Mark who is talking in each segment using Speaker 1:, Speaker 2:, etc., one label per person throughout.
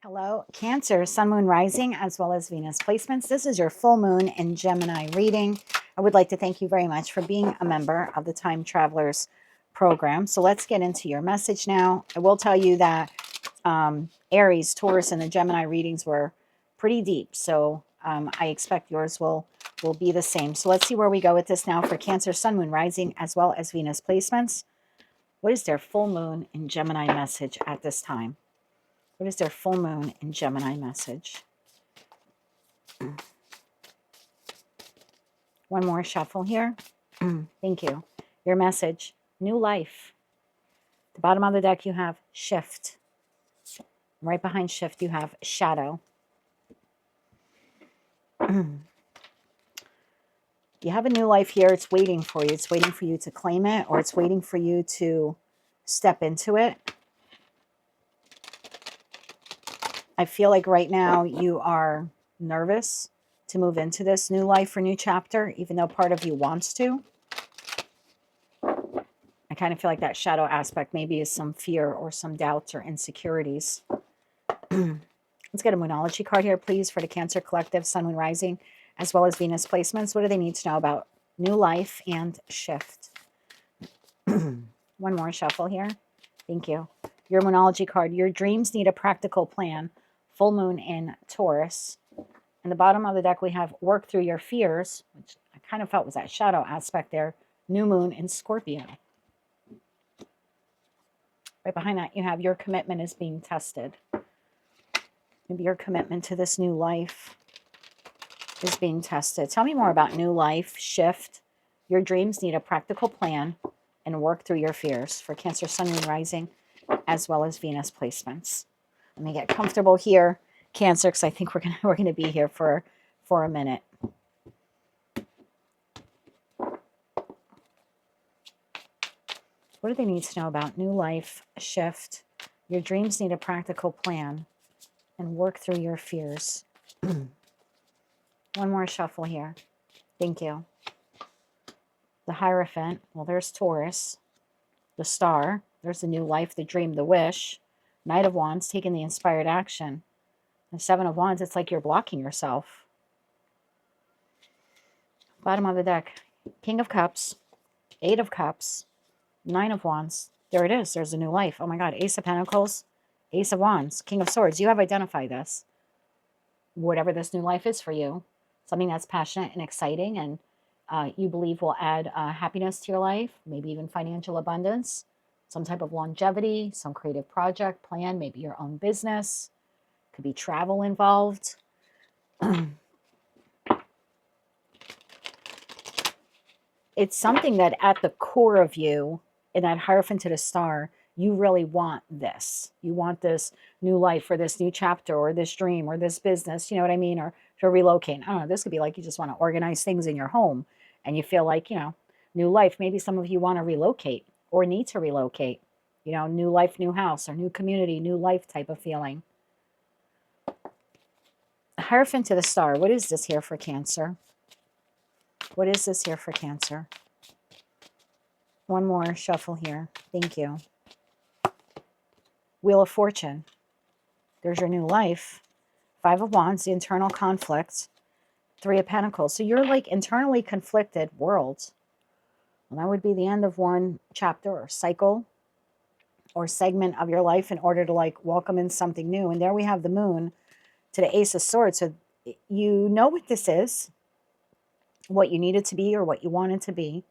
Speaker 1: Hello, Cancer, Sun, Moon, Rising, as well as Venus placements. This is your full moon in Gemini reading. I would like to thank you very much for being a member of the Time Travelers program. So let's get into your message now. I will tell you that Aries, Taurus, and the Gemini readings were pretty deep. So I expect yours will be the same. So let's see where we go with this now for Cancer, Sun, Moon, Rising, as well as Venus placements. What is their full moon in Gemini message at this time? What is their full moon in Gemini message? One more shuffle here. Thank you. Your message, new life. At the bottom of the deck, you have shift. Right behind shift, you have shadow. You have a new life here. It's waiting for you. It's waiting for you to claim it, or it's waiting for you to step into it. I feel like right now you are nervous to move into this new life or new chapter, even though part of you wants to. I kind of feel like that shadow aspect maybe is some fear or some doubts or insecurities. Let's get a Moonology card here, please, for the Cancer Collective, Sun, Moon, Rising, as well as Venus placements. What do they need to know about new life and shift? One more shuffle here. Thank you. Your Moonology card, your dreams need a practical plan. Full moon in Taurus. In the bottom of the deck, we have work through your fears, which I kind of felt was that shadow aspect there. New moon in Scorpio. Right behind that, you have your commitment is being tested. Maybe your commitment to this new life is being tested. Tell me more about new life, shift. Your dreams need a practical plan and work through your fears for Cancer, Sun, Moon, Rising, as well as Venus placements. Let me get comfortable here, Cancer, because I think we're gonna be here for a minute. What do they need to know about new life, shift? Your dreams need a practical plan and work through your fears. One more shuffle here. Thank you. The Hierophant. Well, there's Taurus. The Star. There's the new life, the dream, the wish. Knight of Wands, taking the inspired action. The Seven of Wands, it's like you're blocking yourself. Bottom of the deck, King of Cups, Eight of Cups, Nine of Wands. There it is. There's a new life. Oh my God. Ace of Pentacles, Ace of Wands, King of Swords. You have identified this. Whatever this new life is for you, something that's passionate and exciting and you believe will add happiness to your life, maybe even financial abundance, some type of longevity, some creative project, plan, maybe your own business. Could be travel involved. It's something that at the core of you, in that Hierophant to the Star, you really want this. You want this new life or this new chapter or this dream or this business, you know what I mean? Or to relocate. I don't know, this could be like you just want to organize things in your home and you feel like, new life. Maybe some of you want to relocate or need to relocate. New life, new house or new community, new life type of feeling. Hierophant to the Star. What is this here for Cancer? What is this here for Cancer? One more shuffle here. Thank you. Wheel of Fortune. There's your new life. Five of Wands, the internal conflict. Three of Pentacles. So you're like internally conflicted worlds. Well, that would be the end of one chapter or cycle or segment of your life in order to like welcome in something new. And there we have the moon to the Ace of Swords. So you know what this is, what you need it to be or what you want it to be.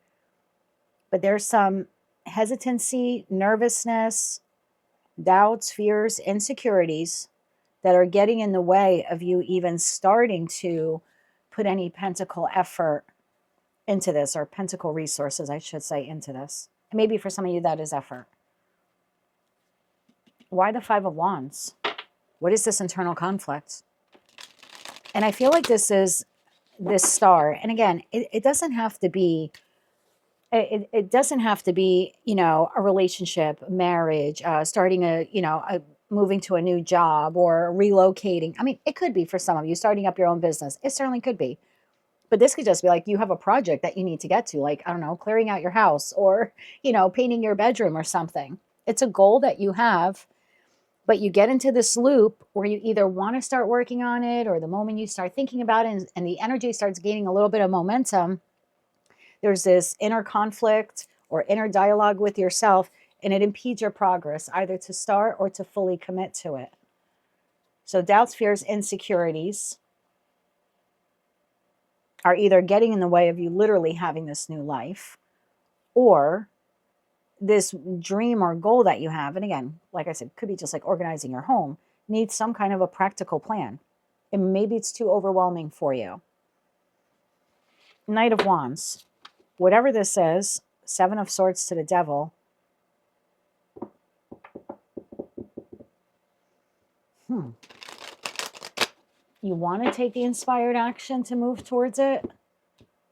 Speaker 1: But there's some hesitancy, nervousness, doubts, fears, insecurities that are getting in the way of you even starting to put any pentacle effort into this, or pentacle resources, I should say, into this. And maybe for some of you that is effort. Why the Five of Wands? What is this internal conflict? And I feel like this is this star. And again, it doesn't have to be, it doesn't have to be, a relationship, marriage, starting moving to a new job or relocating. I mean, it could be for some of you starting up your own business. It certainly could be. But this could just be like you have a project that you need to get to, like, I don't know, clearing out your house or, painting your bedroom or something. It's a goal that you have But you get into this loop where you either want to start working on it, or the moment you start thinking about it and the energy starts gaining a little bit of momentum, there's this inner conflict or inner dialogue with yourself, and it impedes your progress either to start or to fully commit to it. So doubts, fears, insecurities are either getting in the way of you literally having this new life, or this dream or goal that you have. And again, like I said, could be just like organizing your home, needs some kind of a practical plan. And maybe it's too overwhelming for you. Knight of Wands. Whatever this is, Seven of Swords to the Devil. You want to take the inspired action to move towards it,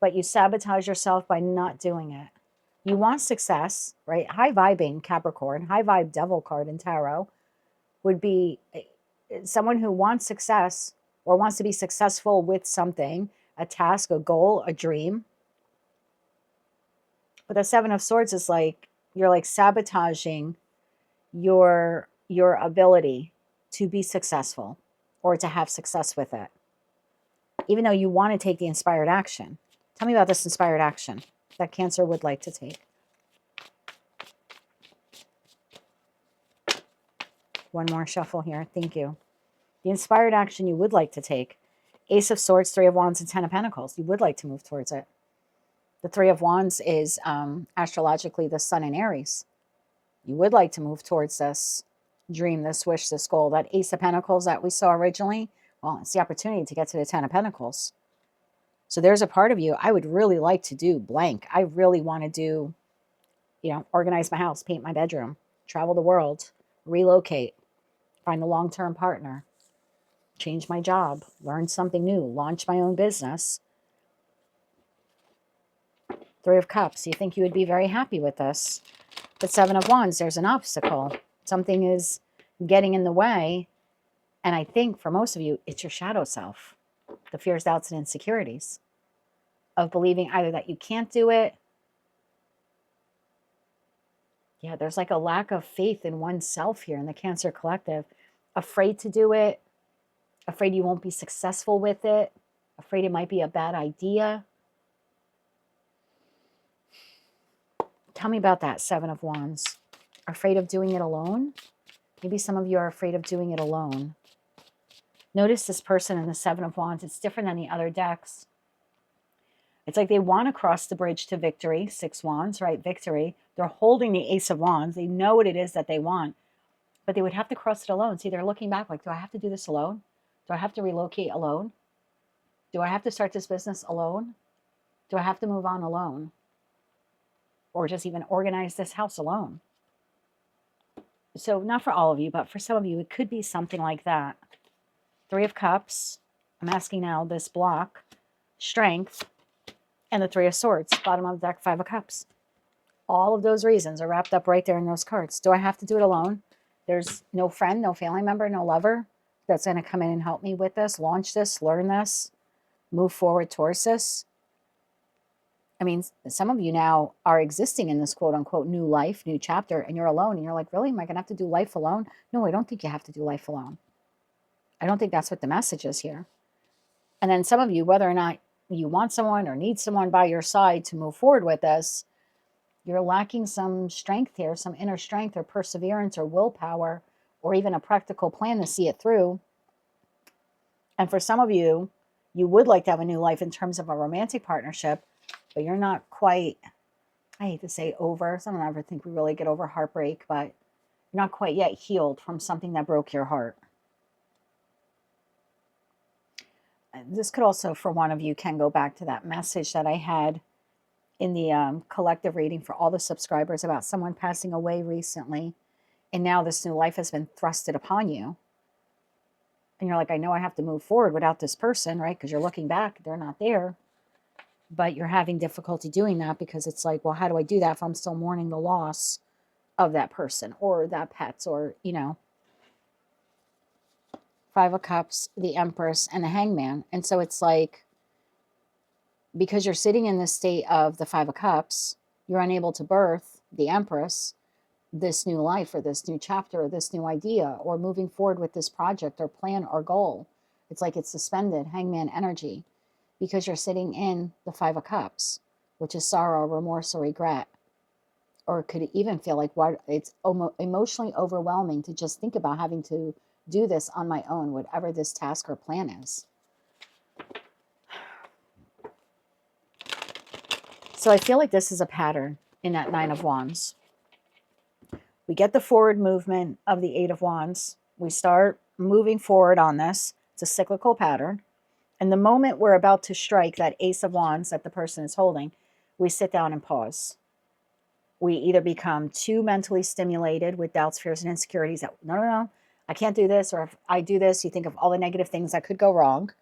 Speaker 1: but you sabotage yourself by not doing it. You want success, right? High vibing Capricorn, high vibe Devil card in tarot would be someone who wants success or wants to be successful with something, a task, a goal, a dream. But the Seven of Swords is like, you're like sabotaging your ability to be successful or to have success with it, even though you want to take the inspired action. Tell me about this inspired action that Cancer would like to take. One more shuffle here. Thank you. The inspired action you would like to take. Ace of Swords, Three of Wands, and Ten of Pentacles. You would like to move towards it. The Three of Wands is astrologically the sun in Aries. You would like to move towards this dream, this wish, this goal. That Ace of Pentacles that we saw originally, well, it's the opportunity to get to the Ten of Pentacles. So there's a part of you, I would really like to do blank. I really want to do, organize my house, paint my bedroom, travel the world, relocate, find a long-term partner, change my job, learn something new, launch my own business. Three of Cups, you think you would be very happy with this. But Seven of Wands, there's an obstacle. Something is getting in the way. And I think for most of you, it's your shadow self. The fears, doubts, and insecurities of believing either that you can't do it. Yeah, there's like a lack of faith in oneself here in the Cancer collective. Afraid to do it. Afraid you won't be successful with it. Afraid it might be a bad idea. Tell me about that, Seven of Wands. Afraid of doing it alone? Maybe some of you are afraid of doing it alone. Notice this person in the Seven of Wands. It's different than the other decks. It's like they want to cross the bridge to victory. Six Wands, right? Victory. They're holding the Ace of Wands. They know what it is that they want, but they would have to cross it alone. See, they're looking back like, do I have to do this alone? Do I have to relocate alone? Do I have to start this business alone? Do I have to move on alone? Or just even organize this house alone? So not for all of you, but for some of you, it could be something like that. Three of Cups. I'm asking now this block. Strength. And the Three of Swords. Bottom of the deck, Five of Cups. All of those reasons are wrapped up right there in those cards. Do I have to do it alone? There's no friend, no family member, no lover that's going to come in and help me with this, launch this, learn this, move forward towards this. I mean, some of you now are existing in this quote-unquote new life, new chapter, and you're alone. And you're like, really? Am I going to have to do life alone? No, I don't think you have to do life alone. I don't think that's what the message is here. And then some of you, whether or not you want someone or need someone by your side to move forward with this, you're lacking some strength here, some inner strength or perseverance or willpower, or even a practical plan to see it through. And for some of you, you would like to have a new life in terms of a romantic partnership, but you're not quite, I hate to say over. Some don't ever think we really get over heartbreak, but you're not quite yet healed from something that broke your heart. This could also, for one of you, can go back to that message that I had in the collective reading for all the subscribers about someone passing away recently. And now this new life has been thrusted upon you. And you're like, I know I have to move forward without this person, right? Because you're looking back, they're not there. But you're having difficulty doing that because it's like, well, how do I do that if I'm still mourning the loss of that person or that pet or, Five of Cups, the Empress, and the Hangman. And so it's like, because you're sitting in this state of the Five of Cups, you're unable to birth the Empress, this new life or this new chapter or this new idea or moving forward with this project or plan or goal. It's like it's suspended, hangman energy, because you're sitting in the Five of Cups, which is sorrow, remorse, or regret. Or it could even feel like it's emotionally overwhelming to just think about having to do this on my own, whatever this task or plan is. So I feel like this is a pattern in that Nine of Wands. We get the forward movement of the Eight of Wands. We start moving forward on this. It's a cyclical pattern. And the moment we're about to strike that Ace of Wands that the person is holding, we sit down and pause. We either become too mentally stimulated with doubts, fears, and insecurities that, no, I can't do this. Or if I do this, you think of all the negative things that could go wrong.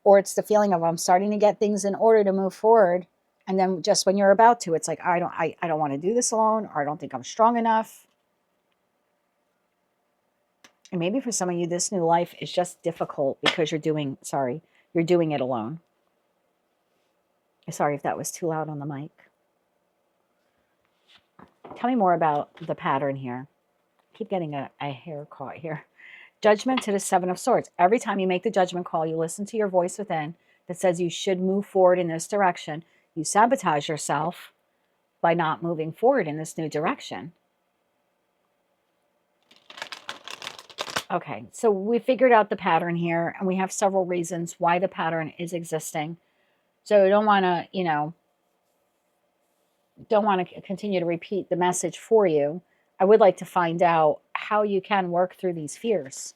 Speaker 1: Or it's the feeling of I'm starting to get things in order to move forward. And then just when you're about to, it's like, I don't want to do this alone, or I don't think I'm strong enough. And maybe for some of you, this new life is just difficult because you're doing it alone. Sorry if that was too loud on the mic. Tell me more about the pattern here. I keep getting a hair caught here. Judgment to the Seven of Swords. Every time you make the judgment call, you listen to your voice within that says you should move forward in this direction. You sabotage yourself by not moving forward in this new direction. Okay, so we figured out the pattern here, and we have several reasons why the pattern is existing. So I don't want to continue to repeat the message for you. I would like to find out how you can work through these fears.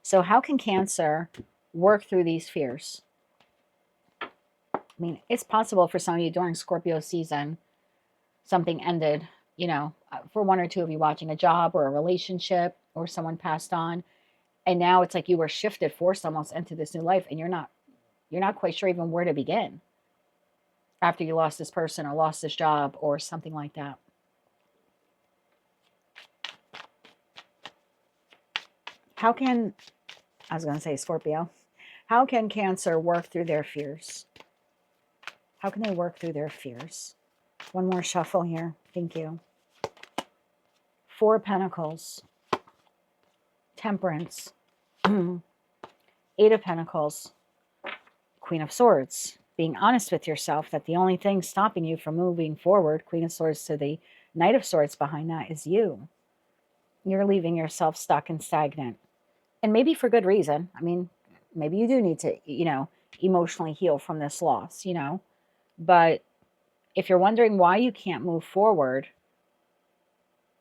Speaker 1: So how can Cancer work through these fears? I mean, it's possible for some of you during Scorpio season, something ended, for one or two of you watching, a job or a relationship, or someone passed on. And now it's like you were shifted, forced almost into this new life, and you're not quite sure even where to begin after you lost this person or lost this job or something like that. How can, I was going to say Scorpio, how can Cancer work through their fears? How can they work through their fears? One more shuffle here. Thank you. Four of Pentacles. Temperance. Eight of Pentacles. Queen of Swords. Being honest with yourself that the only thing stopping you from moving forward, Queen of Swords to the Knight of Swords behind that, is you. You're leaving yourself stuck and stagnant. And maybe for good reason. I mean, maybe you do need to, emotionally heal from this loss, But if you're wondering why you can't move forward,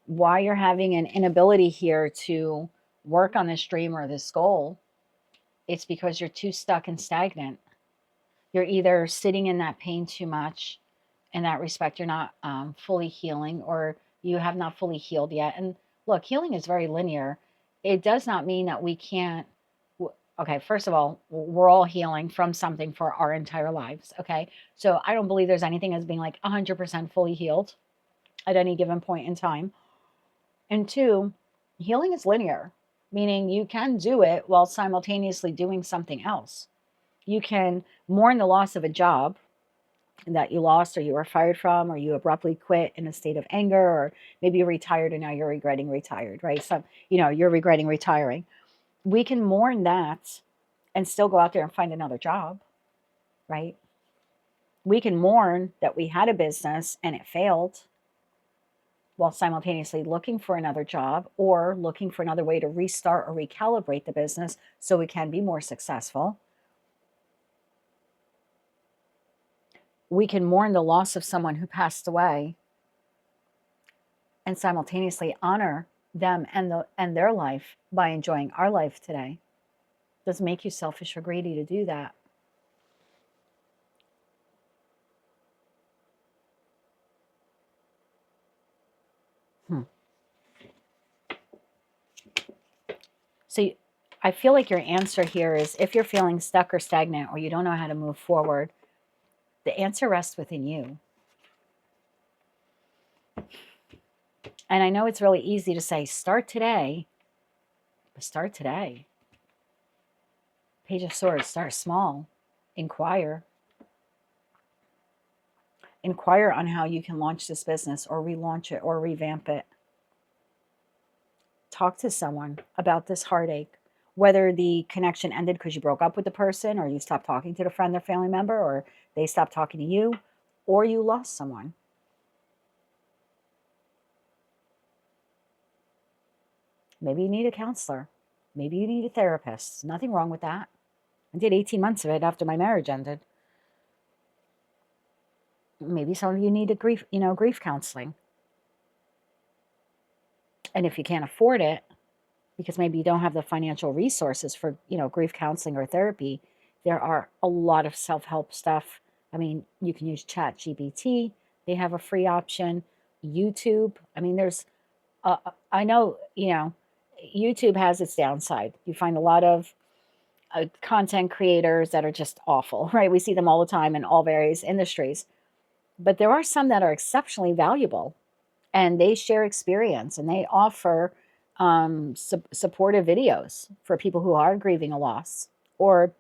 Speaker 1: why you're having an inability here to work on this dream or this goal, it's because you're too stuck and stagnant. You're either sitting in that pain too much. In that respect, you're not fully healing, or you have not fully healed yet. And look, healing is very linear. It does not mean that we can't. Okay, first of all, we're all healing from something for our entire lives. Okay, so I don't believe there's anything as being like 100% fully healed at any given point in time. And two, healing is linear, meaning you can do it while simultaneously doing something else. You can mourn the loss of a job that you lost, or you were fired from, or you abruptly quit in a state of anger, or maybe you retired and now you're regretting retired, right? So, you're regretting retiring. We can mourn that and still go out there and find another job, right? We can mourn that we had a business and it failed while simultaneously looking for another job or looking for another way to restart or recalibrate the business so we can be more successful. We can mourn the loss of someone who passed away and simultaneously honor them and their life by enjoying our life today. It doesn't make you selfish or greedy to do that. So I feel like your answer here is, if you're feeling stuck or stagnant, or you don't know how to move forward, the answer rests within you. And I know it's really easy to say, start today, but start today. Page of Swords, start small. Inquire. Inquire on how you can launch this business or relaunch it or revamp it. Talk to someone about this heartache, whether the connection ended because you broke up with the person, or you stopped talking to the friend or family member, or they stopped talking to you, or you lost someone. Maybe you need a counselor. Maybe you need a therapist. Nothing wrong with that. I did 18 months of it after my marriage ended. Maybe some of you need a grief counseling. And if you can't afford it, because maybe you don't have the financial resources for, grief counseling or therapy, there are a lot of self-help stuff. I mean, you can use ChatGPT. They have a free option. YouTube. I mean, I know, YouTube has its downside. You find a lot of content creators that are just awful, right? We see them all the time in all various industries. But there are some that are exceptionally valuable, and they share experience, and they offer supportive videos for people who are grieving a loss, or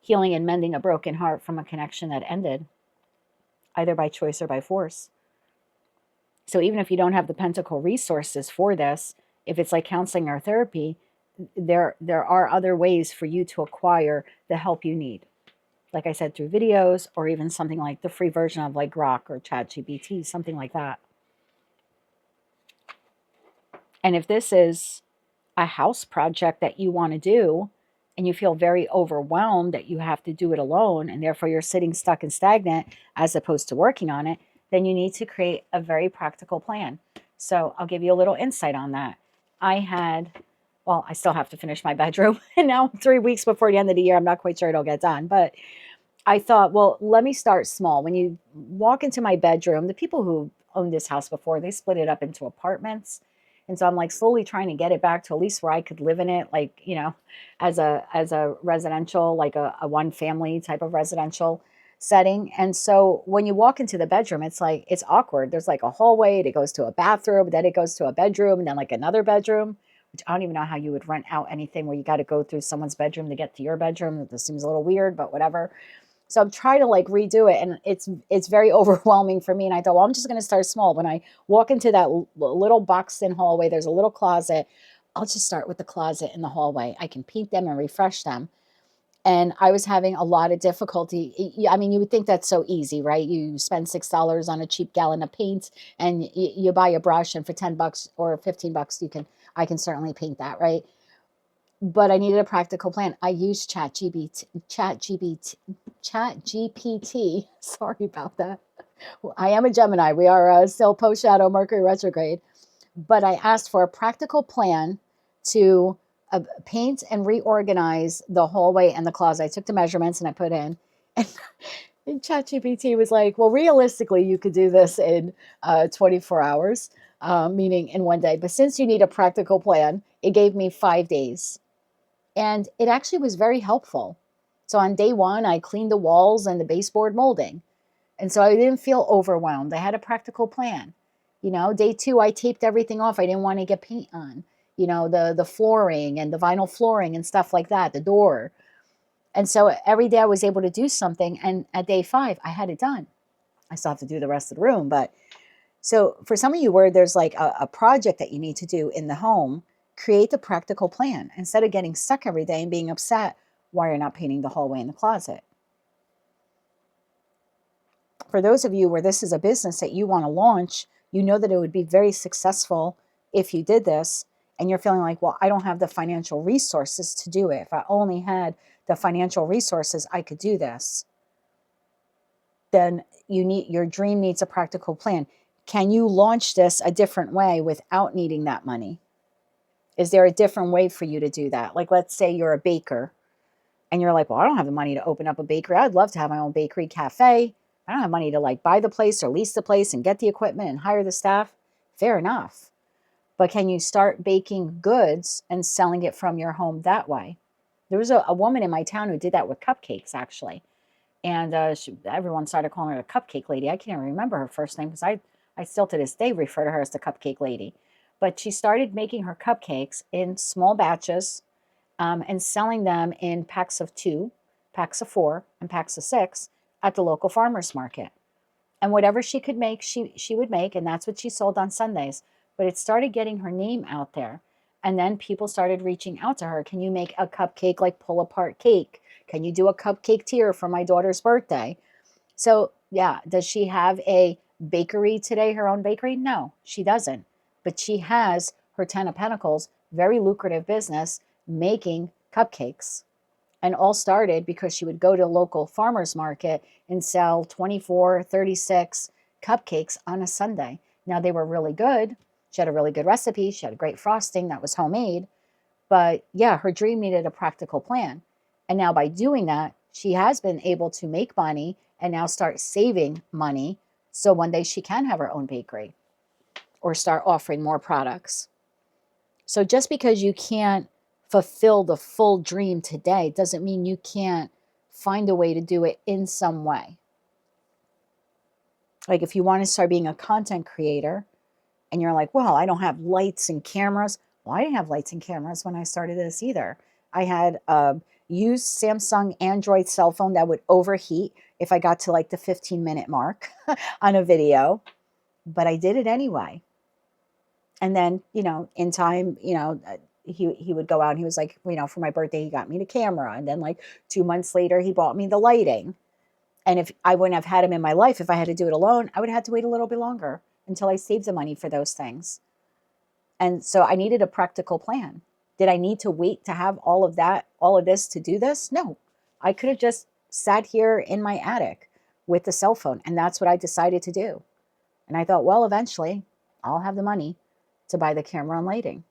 Speaker 1: healing and mending a broken heart from a connection that ended, either by choice or by force. So even if you don't have the pentacle resources for this, if it's like counseling or therapy, there are other ways for you to acquire the help you need. Like I said, through videos, or even something like the free version of like Grok or ChatGPT, something like that. And if this is a house project that you want to do, and you feel very overwhelmed that you have to do it alone, and therefore you're sitting stuck and stagnant as opposed to working on it, then you need to create a very practical plan. So I'll give you a little insight on that. I still have to finish my bedroom, and now 3 weeks before the end of the year, I'm not quite sure it'll get done, but I thought, well, let me start small. When you walk into my bedroom, the people who owned this house before, they split it up into apartments. And so I'm like slowly trying to get it back to at least where I could live in it, like, as a residential, like a one family type of residential setting. And so when you walk into the bedroom, it's awkward. There's like a hallway, it goes to a bathroom, then it goes to a bedroom, and then like another bedroom, which I don't even know how you would rent out anything where you got to go through someone's bedroom to get to your bedroom. This seems a little weird, but whatever. So I'm trying to like redo it, and it's very overwhelming for me. And I thought, well, I'm just going to start small. When I walk into that little boxed-in hallway, there's a little closet. I'll just start with the closet in the hallway. I can paint them and refresh them. And I was having a lot of difficulty. I mean, you would think that's so easy, right? You spend $6 on a cheap gallon of paint, and you buy a brush, and for $10 or $15, I can certainly paint that, right? But I needed a practical plan. I used ChatGPT. Sorry about that. I am a Gemini. We are still post-shadow Mercury retrograde. But I asked for a practical plan to paint and reorganize the hallway and the closet. I took the measurements and I put in. And ChatGPT was like, well, realistically, you could do this in 24 hours, meaning in one day. But since you need a practical plan, it gave me 5 days. And it actually was very helpful. So on day one, I cleaned the walls and the baseboard molding. And so I didn't feel overwhelmed. I had a practical plan. Day two, I taped everything off. I didn't want to get paint on, the flooring and the vinyl flooring and stuff like that, the door. And so every day I was able to do something. And at day 5, I had it done. I still have to do the rest of the room. But so for some of you where there's like a project that you need to do in the home, create the practical plan instead of getting stuck every day and being upset why you're not painting the hallway and the closet. For those of you where this is a business that you want to launch, you know that it would be very successful if you did this, and you're feeling like, well, I don't have the financial resources to do it. If I only had the financial resources, I could do this. Then your dream needs a practical plan. Can you launch this a different way without needing that money? Is there a different way for you to do that? Like, let's say you're a baker and you're like, well, I don't have the money to open up a bakery. I'd love to have my own bakery cafe. I don't have money to like buy the place or lease the place and get the equipment and hire the staff. Fair enough. But can you start baking goods and selling it from your home that way? There was a woman in my town who did that with cupcakes, actually. And everyone started calling her the cupcake lady. I can't even remember her first name because I still to this day refer to her as the cupcake lady. But she started making her cupcakes in small batches and selling them in packs of 2, packs of 4, and packs of 6 at the local farmer's market. And whatever she could make, she would make, and that's what she sold on Sundays. But it started getting her name out there. And then people started reaching out to her. Can you make a cupcake, like pull apart cake? Can you do a cupcake tier for my daughter's birthday? So yeah, does she have a bakery today, her own bakery? No, she doesn't. But she has her 10 of Pentacles, very lucrative business, making cupcakes. And all started because she would go to a local farmer's market and sell 24, 36 cupcakes on a Sunday. Now, they were really good. She had a really good recipe. She had a great frosting that was homemade. But yeah, her dream needed a practical plan. And now by doing that, she has been able to make money and now start saving money. So one day she can have her own bakery or start offering more products. So just because you can't fulfill the full dream today doesn't mean you can't find a way to do it in some way. Like if you want to start being a content creator and you're like, well, I don't have lights and cameras. Well, I didn't have lights and cameras when I started this either. I had a used Samsung Android cell phone that would overheat if I got to like the 15-minute mark on a video, but I did it anyway. And then, you know, in time, you know, he would go out and he was like, you know, for my birthday, he got me the camera. And then like 2 months later, he bought me the lighting. And if I wouldn't have had him in my life, if I had to do it alone, I would have had to wait a little bit longer until I saved the money for those things. And so I needed a practical plan. Did I need to wait to have all of that, all of this to do this? No, I could have just sat here in my attic with the cell phone. And that's what I decided to do. And I thought, well, eventually I'll have the money to buy the camera and lighting.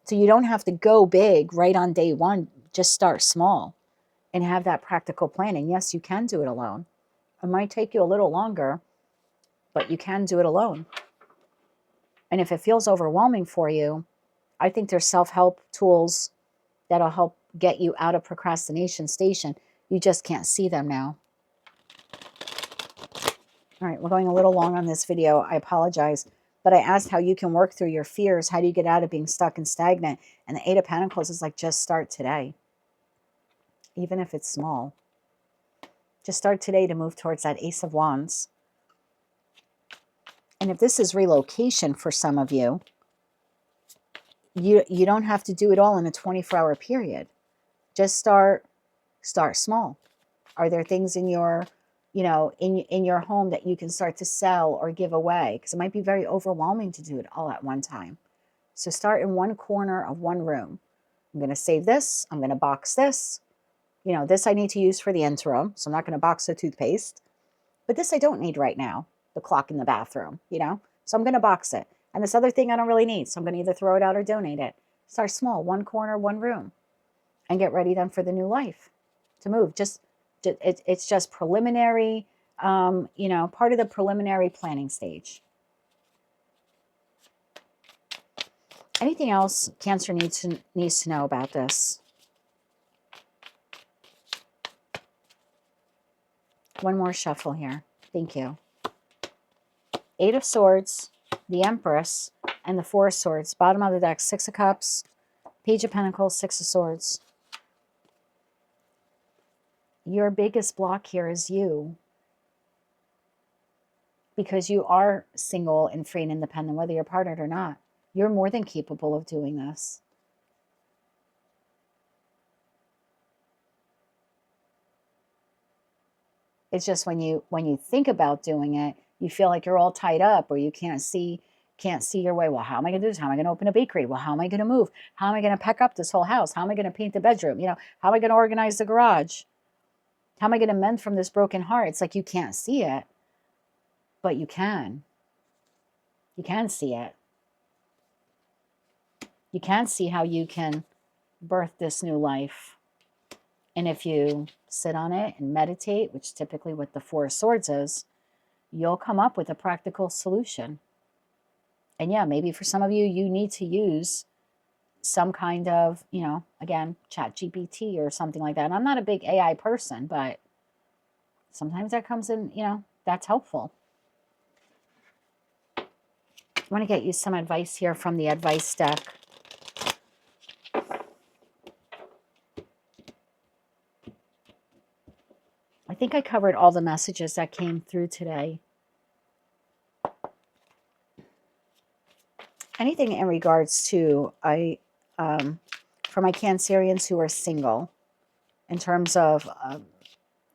Speaker 1: So you don't have to go big right on day one. Just start small and have that practical planning. Yes, you can do it alone. It might take you a little longer, but you can do it alone. And if it feels overwhelming for you, I think there's self-help tools that'll help get you out of procrastination station. You just can't see them now. All right, we're going a little long on this video. I apologize. But I asked how you can work through your fears. How do you get out of being stuck and stagnant? And the 8 of Pentacles is like, just start today. Even if it's small. Just start today to move towards that Ace of Wands. And if this is relocation for some of you, you don't have to do it all in a 24-hour period. Just start small. Are there things in your, you know, in your home that you can start to sell or give away? Because it might be very overwhelming to do it all at one time. So start in one corner of one room. I'm going to save this. I'm going to box this. You know, this I need to use for the interim. So I'm not going to box the toothpaste. But this I don't need right now. The clock in the bathroom, you know. So I'm going to box it. And this other thing I don't really need. So I'm going to either throw it out or donate it. Start small. One corner, one room. And get ready then for the new life. To move. It's just preliminary, you know, part of the preliminary planning stage. Anything else Cancer needs to know about this? One more shuffle here. Thank you. 8 of Swords, the Empress, and the 4 of Swords. Bottom of the deck, 6 of Cups, Page of Pentacles, 6 of Swords. Your biggest block here is you. Because you are single and free and independent, whether you're partnered or not. You're more than capable of doing this. It's just when you think about doing it, you feel like you're all tied up or you can't see your way. Well, how am I going to do this? How am I going to open a bakery? Well, how am I going to move? How am I going to pack up this whole house? How am I going to paint the bedroom? You know, how am I going to organize the garage? How am I going to mend from this broken heart? It's like you can't see it, but you can. You can see it. You can see how you can birth this new life. And if you sit on it and meditate, which typically what the 4 of Swords is, you'll come up with a practical solution. And yeah, maybe for some of you, you need to use some kind of, you know, again, ChatGPT or something like that. And I'm not a big AI person, but sometimes that comes in, you know, that's helpful. I want to get you some advice here from the advice deck. I think I covered all the messages that came through today. anything in regards to, for my Cancerians who are single, in terms of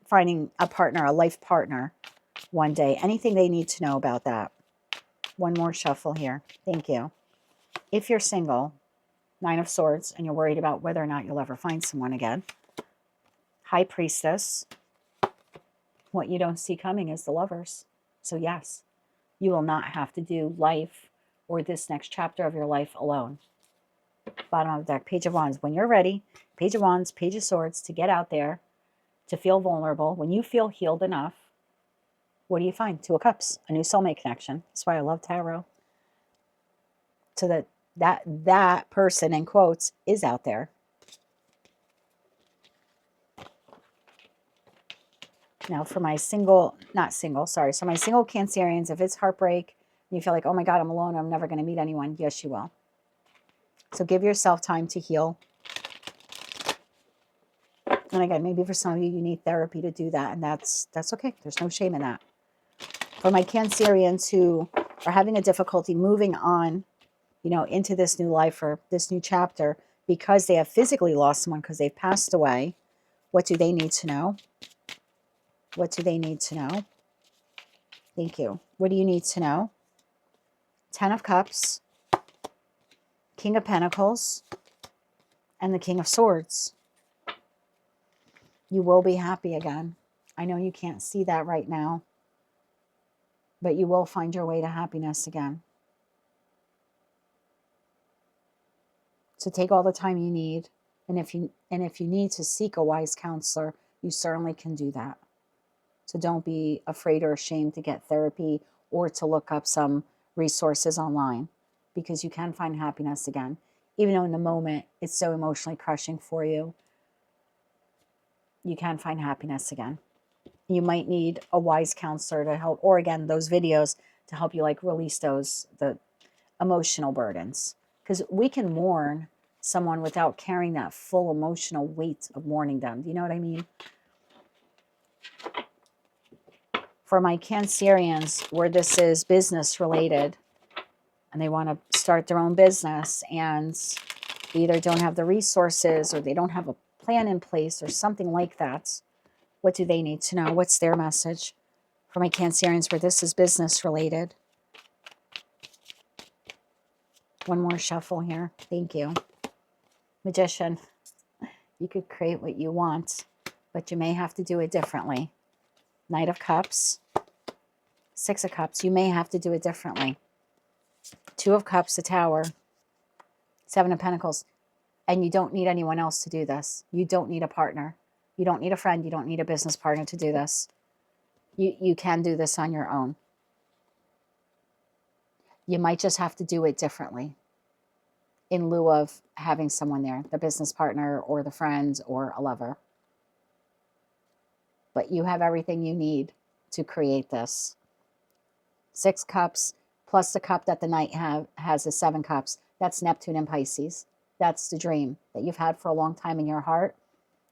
Speaker 1: finding a partner, a life partner one day, anything they need to know about that. One more shuffle here. Thank you. If you're single, Nine of Swords, and you're worried about whether or not you'll ever find someone again. High Priestess. What you don't see coming is the Lovers. So yes, you will not have to do life or this next chapter of your life alone. Bottom of the deck, Page of Wands. When you're ready, Page of Wands, Page of Swords, to get out there, to feel vulnerable, when you feel healed enough, what do you find? Two of Cups, a new soulmate connection. That's why I love tarot. So that person, in quotes, is out there. Now for my so my single Cancerians, if it's heartbreak, and you feel like, oh my God, I'm alone, I'm never going to meet anyone. Yes, you will. So give yourself time to heal. And again, maybe for some of you, you need therapy to do that. And that's okay. There's no shame in that. For my Cancerians who are having a difficulty moving on, into this new life or this new chapter because they have physically lost someone because they've passed away, what do they need to know? What do they need to know? Thank you. What do you need to know? Ten of Cups, King of Pentacles, and the King of Swords. You will be happy again. I know you can't see that right now, but you will find your way to happiness again. So take all the time you need, and if you need to seek a wise counselor, you certainly can do that. So don't be afraid or ashamed to get therapy or to look up some resources online, because you can find happiness again. Even though in the moment it's so emotionally crushing for you, you can find happiness again. You might need a wise counselor to help, or again, those videos to help you release the emotional burdens. Because we can mourn someone without carrying that full emotional weight of mourning them. Do you know what I mean? For my Cancerians, where this is business related, and they want to start their own business, and they either don't have the resources or they don't have a plan in place or something like that, what do they need to know? What's their message? For my Cancerians, where this is business related. One more shuffle here. Thank you. Magician. You could create what you want, but you may have to do it differently. Knight of Cups. Six of Cups. You may have to do it differently. Two of Cups, the Tower. Seven of Pentacles. And you don't need anyone else to do this. You don't need a partner. You don't need a friend. You don't need a business partner to do this. You can do this on your own. You might just have to do it differently in lieu of having someone there, the business partner or the friend or a lover. But you have everything you need to create this. Six Cups plus the cup that the Knight has is Seven Cups. That's Neptune and Pisces. That's the dream that you've had for a long time in your heart.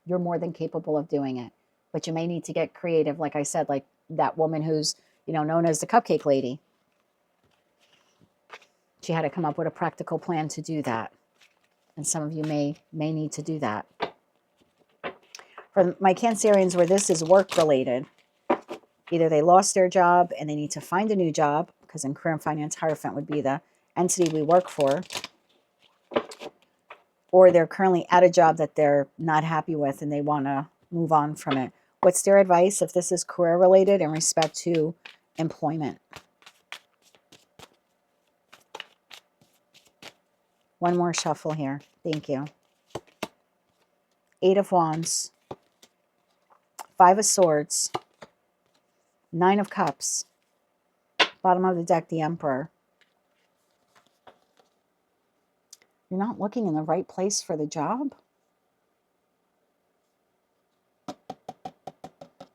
Speaker 1: You're more than capable of doing it. But you may need to get creative, like I said, like that woman who's, known as the Cupcake Lady. She had to come up with a practical plan to do that. And some of you may need to do that. For my Cancerians, where this is work related, either they lost their job and they need to find a new job, because in career and finance, Hierophant would be the entity we work for, or they're currently at a job that they're not happy with and they want to move on from it. What's their advice if this is career related in respect to employment? One more shuffle here. Thank you. Eight of Wands. Five of Swords. Nine of Cups. Bottom of the deck, the Emperor. You're not looking in the right place for the job?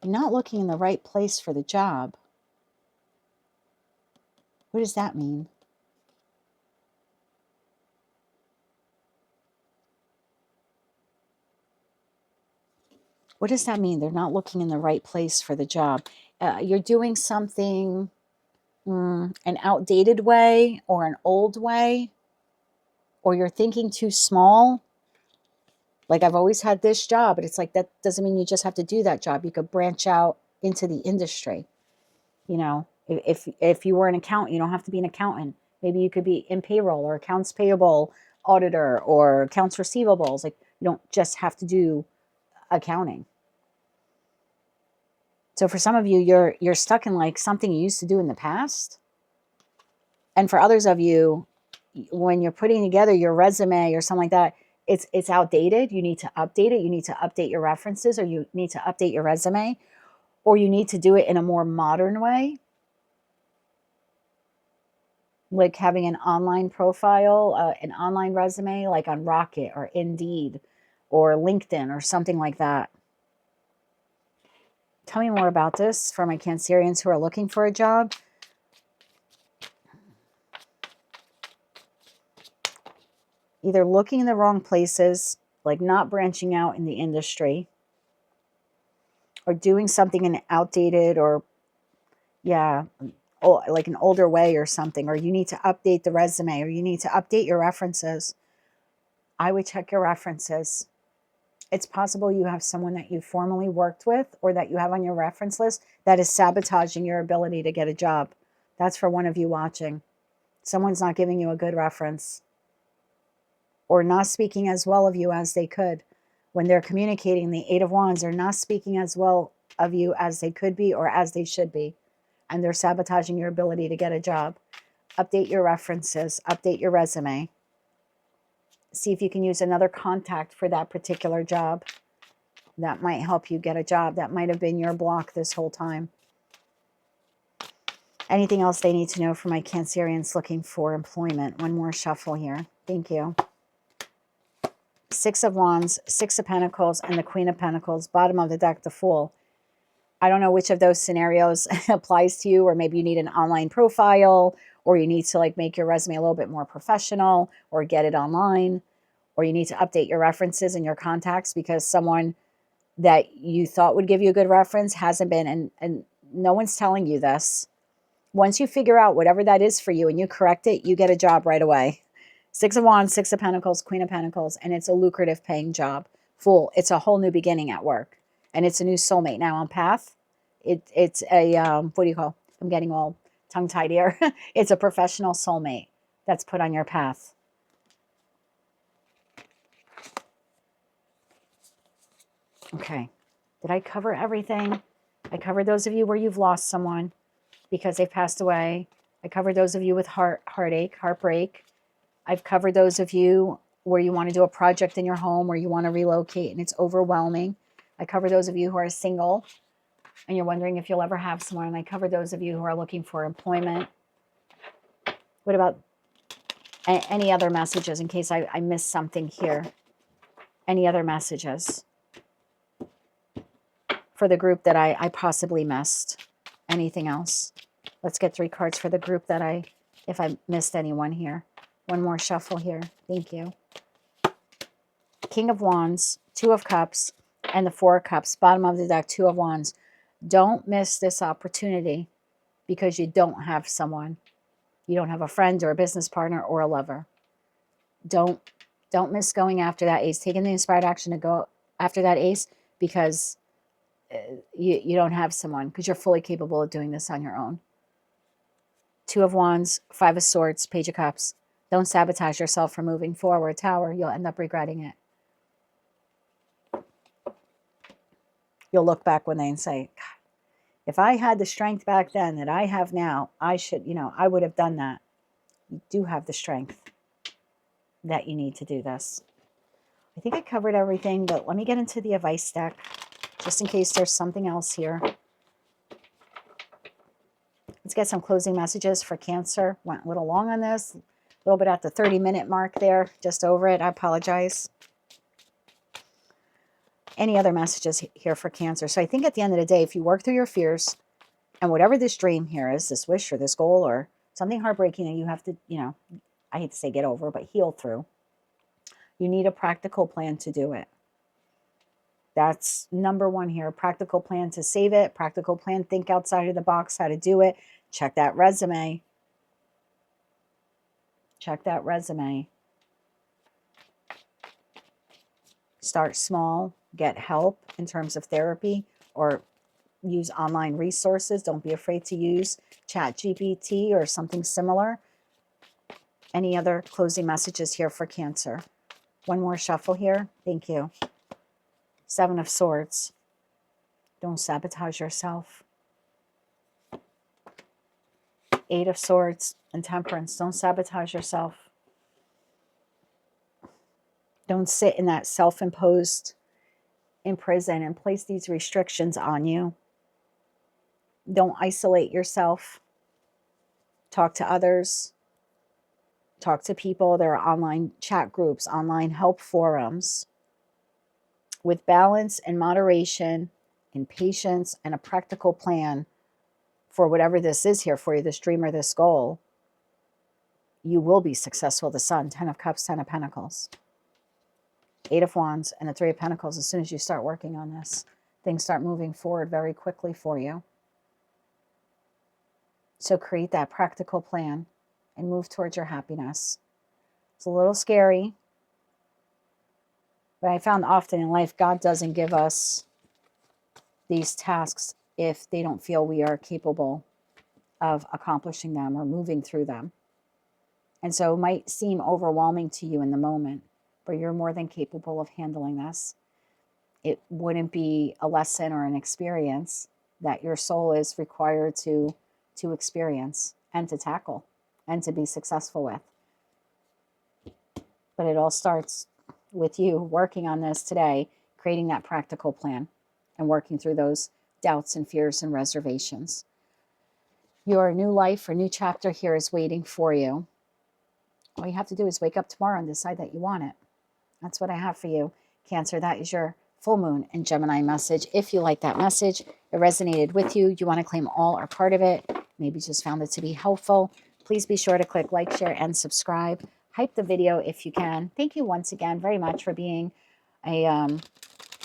Speaker 1: You're not looking in the right place for the job. What does that mean? What does that mean? They're not looking in the right place for the job. You're doing something an outdated way or an old way, or you're thinking too small. Like, I've always had this job, but it's like, that doesn't mean you just have to do that job. You could branch out into the industry. You know, if you were an accountant, you don't have to be an accountant. Maybe you could be in payroll or accounts payable auditor or accounts receivables. Like, you don't just have to do accounting. So for some of you, you're stuck in like something you used to do in the past. And for others of you, when you're putting together your resume or something like that, it's outdated. You need to update it. You need to update your references, or you need to update your resume, or you need to do it in a more modern way, like having an online profile, an online resume, like on Rocket or Indeed or LinkedIn or something like that. Tell me more about this for my Cancerians who are looking for a job. Either looking in the wrong places, like not branching out in the industry, or doing something in outdated or, yeah, like an older way or something, or you need to update the resume, or you need to update your references. I would check your references. It's possible you have someone that you formerly worked with or that you have on your reference list that is sabotaging your ability to get a job. That's for one of you watching. Someone's not giving you a good reference or not speaking as well of you as they could. When they're communicating, the Eight of Wands, they're not speaking as well of you as they could be or as they should be. And they're sabotaging your ability to get a job. Update your references. Update your resume. See if you can use another contact for that particular job. That might help you get a job. That might have been your block this whole time. Anything else they need to know for my Cancerians looking for employment? One more shuffle here. Thank you. Six of Wands, Six of Pentacles, and the Queen of Pentacles. Bottom of the deck, the Fool. I don't know which of those scenarios applies to you, or maybe you need an online profile, or you need to like make your resume a little bit more professional, or get it online, or you need to update your references and your contacts because someone that you thought would give you a good reference hasn't been, and no one's telling you this. Once you figure out whatever that is for you and you correct it, you get a job right away. Six of Wands, Six of Pentacles, Queen of Pentacles, and it's a lucrative paying job. Fool, it's a whole new beginning at work, and it's a new soulmate. Now on Path, it's a, what do you call, I'm getting all tongue-tied here. It's a professional soulmate that's put on your path. Okay, did I cover everything? I covered those of you where you've lost someone because they've passed away. I covered those of you with heartache, heartbreak. I've covered those of you where you want to do a project in your home, where you want to relocate and it's overwhelming. I cover those of you who are single and you're wondering if you'll ever have someone. And I cover those of you who are looking for employment. What about any other messages in case I missed something here? Any other messages for the group that I possibly missed? Anything else? Let's get 3 cards for the group that if I missed anyone here. One more shuffle here. Thank you. King of Wands, Two of Cups, and the Four of Cups. Bottom of the deck, Two of Wands. Don't miss this opportunity because you don't have someone. You don't have a friend or a business partner or a lover. Don't miss going after that ace. Taking the inspired action to go after that ace because you don't have someone, because you're fully capable of doing this on your own. Two of Wands, Five of Swords, Page of Cups. Don't sabotage yourself from moving forward, Tower. You'll end up regretting it. You'll look back one day and say, God, if I had the strength back then that I have now, I should, I would have done that. You do have the strength that you need to do this. I think I covered everything, but let me get into the advice deck just in case there's something else here. Let's get some closing messages for Cancer. Went a little long on this. A little bit at the 30-minute mark there. Just over it. I apologize. Any other messages here for Cancer? So I think at the end of the day, if you work through your fears and whatever this dream here is, this wish or this goal or something heartbreaking that you have to, I hate to say get over, but heal through, you need a practical plan to do it. That's number one here. Practical plan to save it. Practical plan, think outside of the box, how to do it. Check that resume. Check that resume. Start small. Get help in terms of therapy or use online resources. Don't be afraid to use ChatGPT or something similar. Any other closing messages here for Cancer? One more shuffle here. Thank you. Seven of Swords. Don't sabotage yourself. Eight of Swords and Temperance. Don't sabotage yourself. Don't sit in that self-imposed prison and place these restrictions on you. Don't isolate yourself. Talk to others. Talk to people. There are online chat groups, online help forums. With balance and moderation and patience and a practical plan for whatever this is here for you, this dream or this goal, you will be successful. The Sun, 10 of Cups, 10 of Pentacles, 8 of Wands, and the 3 of Pentacles. As soon as you start working on this, things start moving forward very quickly for you. So create that practical plan and move towards your happiness. It's a little scary, but I found often in life, God doesn't give us these tasks if they don't feel we are capable of accomplishing them or moving through them. And so it might seem overwhelming to you in the moment, but you're more than capable of handling this. It wouldn't be a lesson or an experience that your soul is required to experience and to tackle and to be successful with. But it all starts with you working on this today, creating that practical plan and working through those doubts and fears and reservations. Your new life or new chapter here is waiting for you. All you have to do is wake up tomorrow and decide that you want it. That's what I have for you, Cancer. That is your full moon and Gemini message. If you like that message, it resonated with you, you want to claim all or part of it, maybe just found it to be helpful, please be sure to click like, share, and subscribe. Hype the video if you can. Thank you once again very much for being a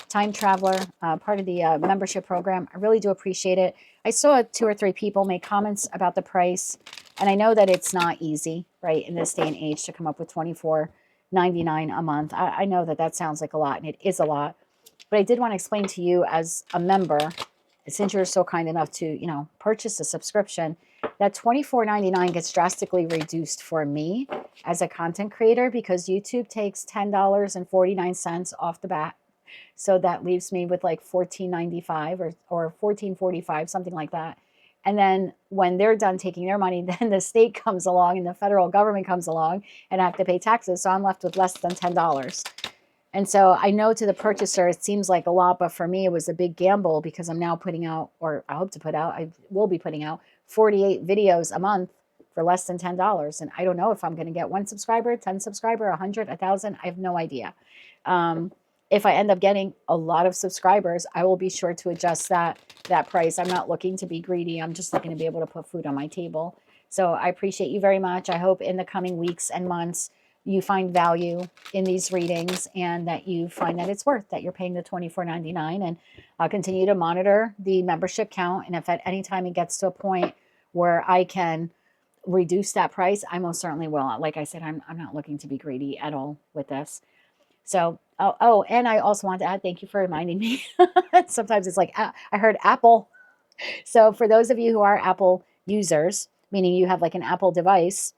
Speaker 1: time traveler, part of the membership program. I really do appreciate it. I saw 2 or 3 people make comments about the price, and I know that it's not easy, right, in this day and age to come up with $24.99 a month. I know that that sounds like a lot, and it is a lot. But I did want to explain to you as a member, since you're so kind enough to, purchase a subscription, that $24.99 gets drastically reduced for me as a content creator because YouTube takes $10.49 off the bat. So that leaves me with like $14.95 or $14.45, something like that. And then when they're done taking their money, then the state comes along and the federal government comes along and I have to pay taxes. So I'm left with less than $10. And so I know to the purchaser, it seems like a lot, but for me, it was a big gamble because I'm now putting out, or I hope to put out, I will be putting out 48 videos a month for less than $10. And I don't know if I'm going to get 1 subscriber, 10 subscriber, 100, 1,000. I have no idea. If I end up getting a lot of subscribers, I will be sure to adjust that price. I'm not looking to be greedy. I'm just looking to be able to put food on my table. So I appreciate you very much. I hope in the coming weeks and months, you find value in these readings and that you find that it's worth that you're paying the $24.99, and I'll continue to monitor the membership count. And if at any time it gets to a point where I can reduce that price, I most certainly will. Like I said, I'm not looking to be greedy at all with this. So, and I also want to add, thank you for reminding me. Sometimes it's like, I heard Apple. So for those of you who are Apple users, meaning you have like an Apple device,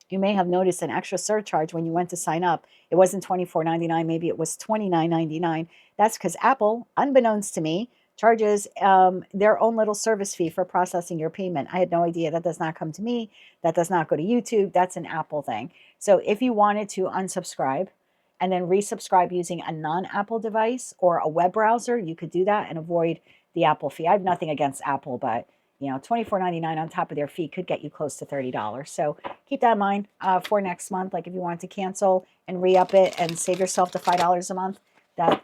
Speaker 1: you may have noticed an extra surcharge when you went to sign up. It wasn't $24.99. Maybe it was $29.99. That's because Apple, unbeknownst to me, charges their own little service fee for processing your payment. I had no idea. That does not come to me. That does not go to YouTube. That's an Apple thing. So if you wanted to unsubscribe and then resubscribe using a non-Apple device or a web browser, you could do that and avoid the Apple fee. I have nothing against Apple, but $24.99 on top of their fee could get you close to $30. So keep that in mind for next month. Like if you want to cancel and re-up it and save yourself the $5 a month, that,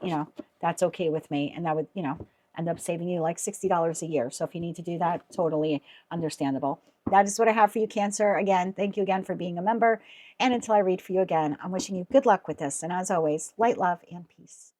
Speaker 1: that's okay with me. And that would, end up saving you like $60 a year. So if you need to do that, totally understandable. That is what I have for you, Cancer. Again, thank you again for being a member. And until I read for you again, I'm wishing you good luck with this. And as always, light, love, and peace.